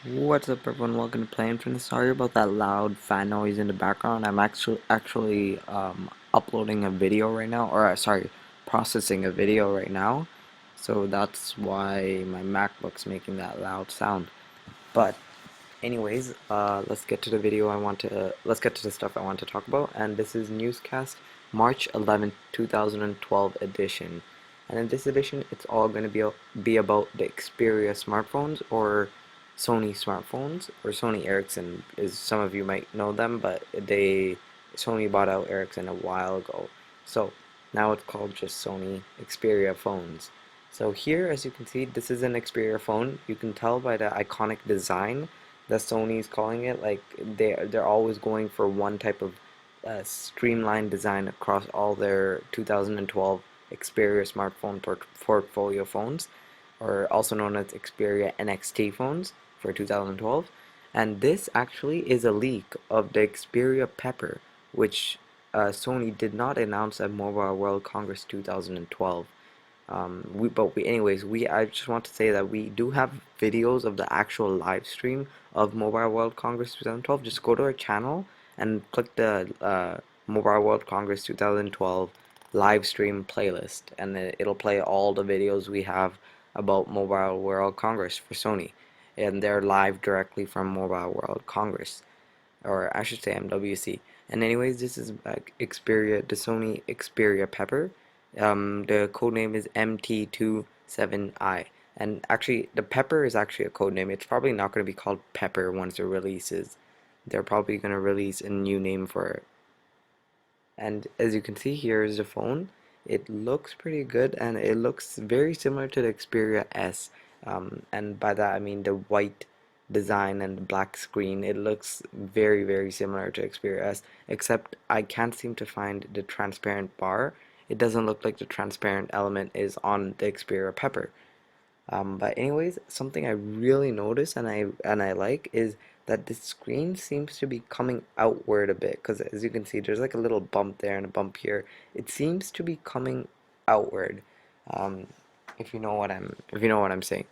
What's up, everyone? Welcome to Play Infinite. Sorry about that loud fan noise in the background. I'm actually uploading a video right now, or sorry, processing a video right now. So that's why my MacBook's making that loud sound. But anyways, let's get to the video. Let's get to the stuff I want to talk about. And this is Newscast March 11th, 2012 edition. And in this edition, it's all going to be about the Xperia smartphones, or Sony smartphones, or Sony Ericsson, is some of you might know them, but Sony bought out Ericsson a while ago. So now it's called just Sony Xperia phones. So here, as you can see, this is an Xperia phone. You can tell by the iconic design that Sony's calling it. Like they're always going for one type of streamlined design across all their 2012 Xperia smartphone portfolio phones, or also known as Xperia NXT phones for 2012. And this actually is a leak of the Xperia Pepper, which Sony did not announce at Mobile World Congress 2012. Anyways, I just want to say that we do have videos of the actual live stream of Mobile World Congress 2012. Just go to our channel and click the Mobile World Congress 2012 live stream playlist, and it'll play all the videos we have about Mobile World Congress for Sony, and they're live directly from Mobile World Congress, or I should say MWC. And anyways, this is Xperia, the Sony Xperia Pepper. The code name is MT27i. And actually, the Pepper is actually a code name. It's probably not going to be called Pepper once it releases. They're probably going to release a new name for it. And as you can see, here is the phone. It looks pretty good, and it looks very similar to the Xperia S. And by that I mean the white design and the black screen. It looks very, very similar to Xperia S, except I can't seem to find the transparent bar. It doesn't look like the transparent element is on the Xperia Pepper. But anyways, something I really notice and I like is that the screen seems to be coming outward a bit, because as you can see, there's like a little bump there and a bump here. It seems to be coming outward. Um, if you know what I'm saying.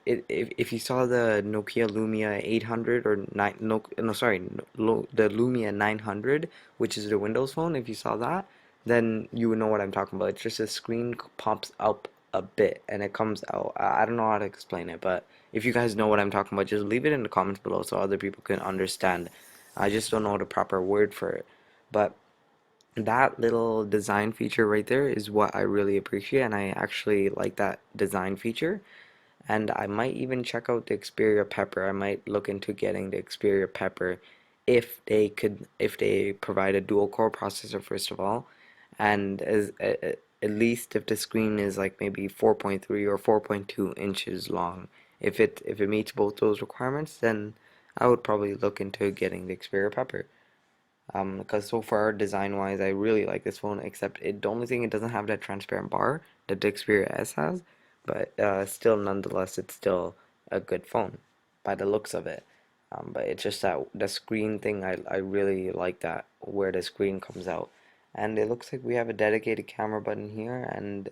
If you saw the Nokia Lumia 800 or 9 no sorry the Lumia 900, which is the Windows phone, if you saw that, then you would know what I'm talking about. It's just the screen pops up a bit and it comes out. I don't know how to explain it, but if you guys know what I'm talking about, just leave it in the comments below so other people can understand. I just don't know the proper word for it, but that little design feature right there is what I really appreciate, and I actually like that design feature. And I might even check out the Xperia Pepper. I might look into getting the Xperia Pepper if they provide a dual core processor first of all, and at least if the screen is like maybe 4.3 or 4.2 inches long. If it meets both those requirements, then I would probably look into getting the Xperia Pepper. Because so far, design wise, I really like this phone, except the only thing, it doesn't have that transparent bar that the Xperia S has, but still, nonetheless, it's still a good phone by the looks of it. But it's just that the screen thing, I really like that, where the screen comes out. And it looks like we have a dedicated camera button here and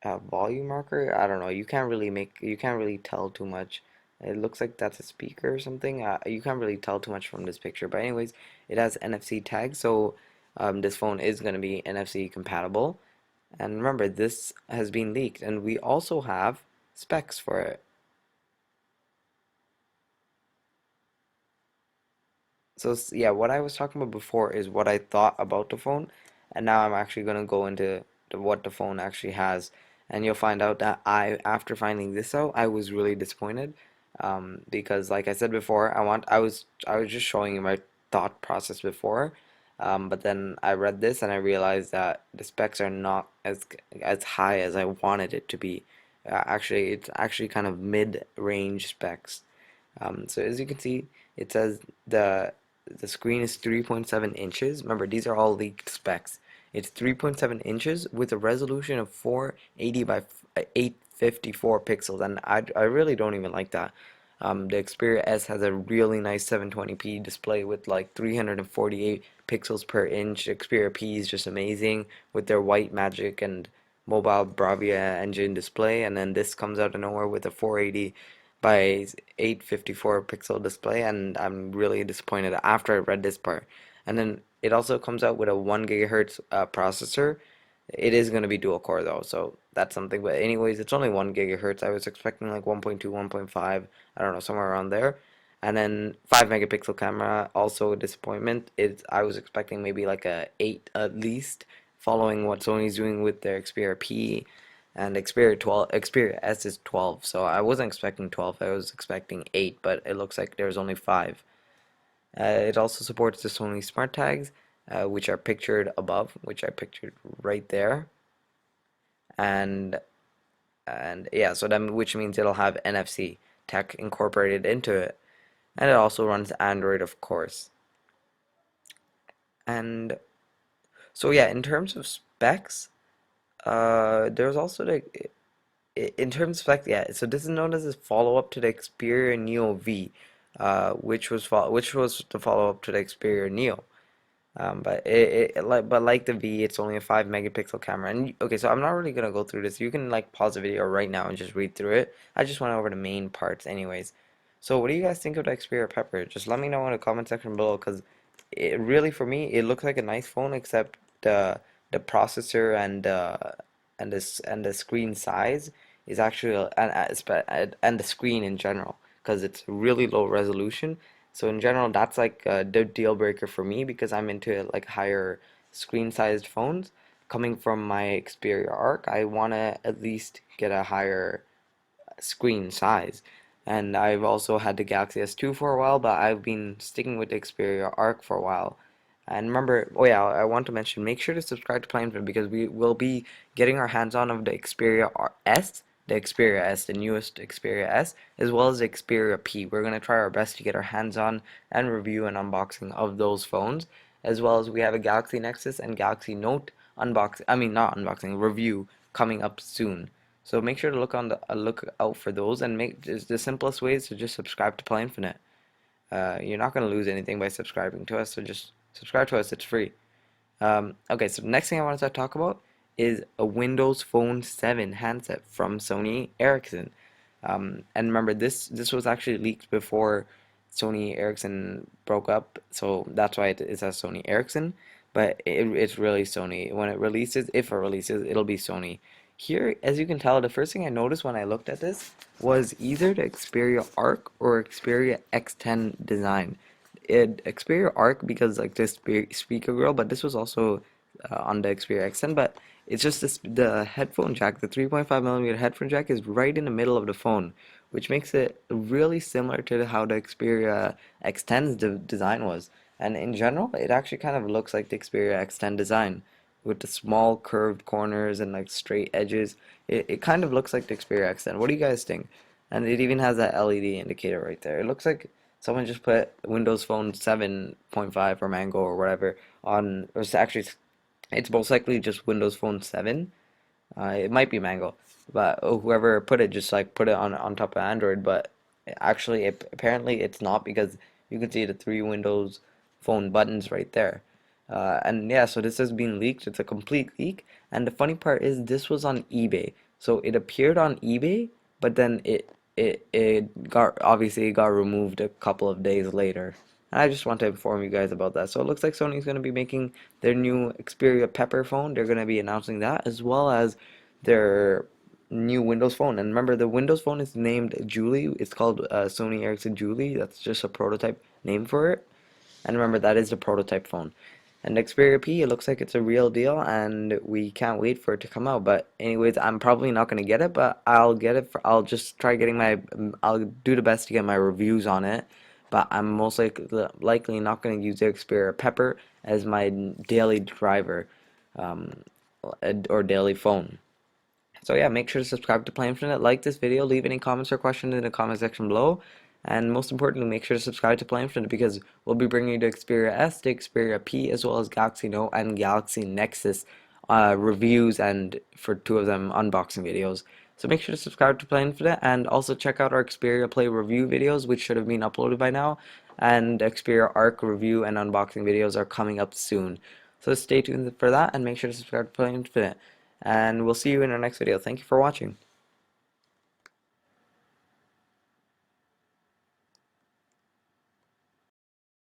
a volume marker. I don't know. You can't really tell too much. It looks like that's a speaker or something. You can't really tell too much from this picture. But anyways, it has NFC tags, so this phone is going to be NFC compatible. And remember, this has been leaked, and we also have specs for it. So yeah, what I was talking about before is what I thought about the phone, and now I'm actually going to go into what the phone actually has, and you'll find out that after finding this out, I was really disappointed, because like I said before, I was just showing you my thought process before, but then I read this and I realized that the specs are not as high as I wanted it to be. Actually, it's actually kind of mid-range specs. So as you can see, it says the screen is 3.7 inches. Remember, these are all leaked specs. It's 3.7 inches with a resolution of 480 by 854 pixels, and I really don't even like that. The Xperia S has a really nice 720p display with like 348 pixels per inch. Xperia P is just amazing with their white magic and mobile Bravia engine display, and then this comes out of nowhere with a 480 by 854 pixel display, and I'm really disappointed after I read this part. And then it also comes out with a 1 gigahertz processor. It is going to be dual core though, so that's something. But anyways, it's only 1 gigahertz. I was expecting like 1.2, 1.5, I don't know, somewhere around there. And then 5 megapixel camera, also a disappointment. I was expecting maybe like a 8 at least, following what Sony's doing with their Xperia P, and Xperia 12, Xperia S is 12. So I wasn't expecting 12. I was expecting 8, but it looks like there's only 5. It also supports the Sony smart tags, which are pictured above, which I pictured right there, and yeah, so that which means it'll have NFC tech incorporated into it, and it also runs Android, of course. And so yeah, in terms of specs, there's also the in terms of specs, yeah. So this is known as a follow-up to the Xperia Neo V, which was the follow-up to the Xperia Neo. But like the V, it's only a 5 megapixel camera. And okay, so I'm not really gonna go through this. You can like pause the video right now and just read through it. I just went over the main parts, anyways. So what do you guys think of the Xperia Pepper? Just let me know in the comment section below, because it really, for me, it looks like a nice phone, except the processor and the screen size is actually and the screen in general, because it's really low resolution. So in general, that's like the deal breaker for me, because I'm into like higher screen sized phones. Coming from my Xperia Arc, I want to at least get a higher screen size. And I've also had the Galaxy S2 for a while, but I've been sticking with the Xperia Arc for a while. And remember, oh yeah, I want to mention, make sure to subscribe to Plainfin, because we will be getting our hands on of the S, the newest Xperia S, as well as the Xperia P. We're going to try our best to get our hands on and review and unboxing of those phones, as well as we have a Galaxy Nexus and Galaxy Note not unboxing, review coming up soon. So make sure to look out for those, and make the simplest way is to just subscribe to Play Infinite. You're not going to lose anything by subscribing to us, so just subscribe to us. It's free. Okay, so the next thing I wanted to talk about is a Windows Phone 7 handset from Sony Ericsson. And remember, this was actually leaked before Sony Ericsson broke up, so that's why it says Sony Ericsson. But it's really Sony. When it releases, if it releases, it'll be Sony. Here, as you can tell, the first thing I noticed when I looked at this was either the Xperia Arc or Xperia X10 design. Xperia Arc, because like this speaker grill, but this was also on the Xperia X10. But it's just the headphone jack, the 3.5 millimeter headphone jack is right in the middle of the phone, which makes it really similar to how the Xperia X10's design was. And in general, it actually kind of looks like the Xperia X10 design, with the small curved corners and like straight edges. It kind of looks like the Xperia X10. What do you guys think? And it even has that LED indicator right there. It looks like someone just put Windows Phone 7.5 or Mango or whatever on, or it's most likely just Windows Phone 7. It might be Mango, but whoever put it just like put it on top of Android. But actually, apparently it's not, because you can see the 3 Windows Phone buttons right there. And yeah, so this has been leaked. It's a complete leak. And the funny part is, this was on eBay. So it appeared on eBay, but then it got, obviously it got removed a couple of days later. And I just want to inform you guys about that. So it looks like Sony's going to be making their new Xperia Pepper phone. They're going to be announcing that, as well as their new Windows Phone. And remember, the Windows Phone is named Julie. It's called Sony Ericsson Julie. That's just a prototype name for it. And remember, that is the prototype phone. And Xperia P, it looks like it's a real deal, and we can't wait for it to come out. But anyways, I'm probably not going to get it, but I'll get it. I'll just try getting I'll do the best to get my reviews on it. But I'm most likely not going to use the Xperia Pepper as my daily driver, um, or daily phone. So yeah, make sure to subscribe to Play Infinite, like this video, leave any comments or questions in the comment section below, and most importantly, make sure to subscribe to Play Infinite, because we'll be bringing you the Xperia S, the Xperia P, as well as Galaxy Note and Galaxy Nexus reviews, and for 2 of them, unboxing videos. So make sure to subscribe to Play Infinite, and also check out our Xperia Play review videos, which should have been uploaded by now, and Xperia Arc review and unboxing videos are coming up soon. So stay tuned for that, and make sure to subscribe to Play Infinite. And we'll see you in our next video. Thank you for watching.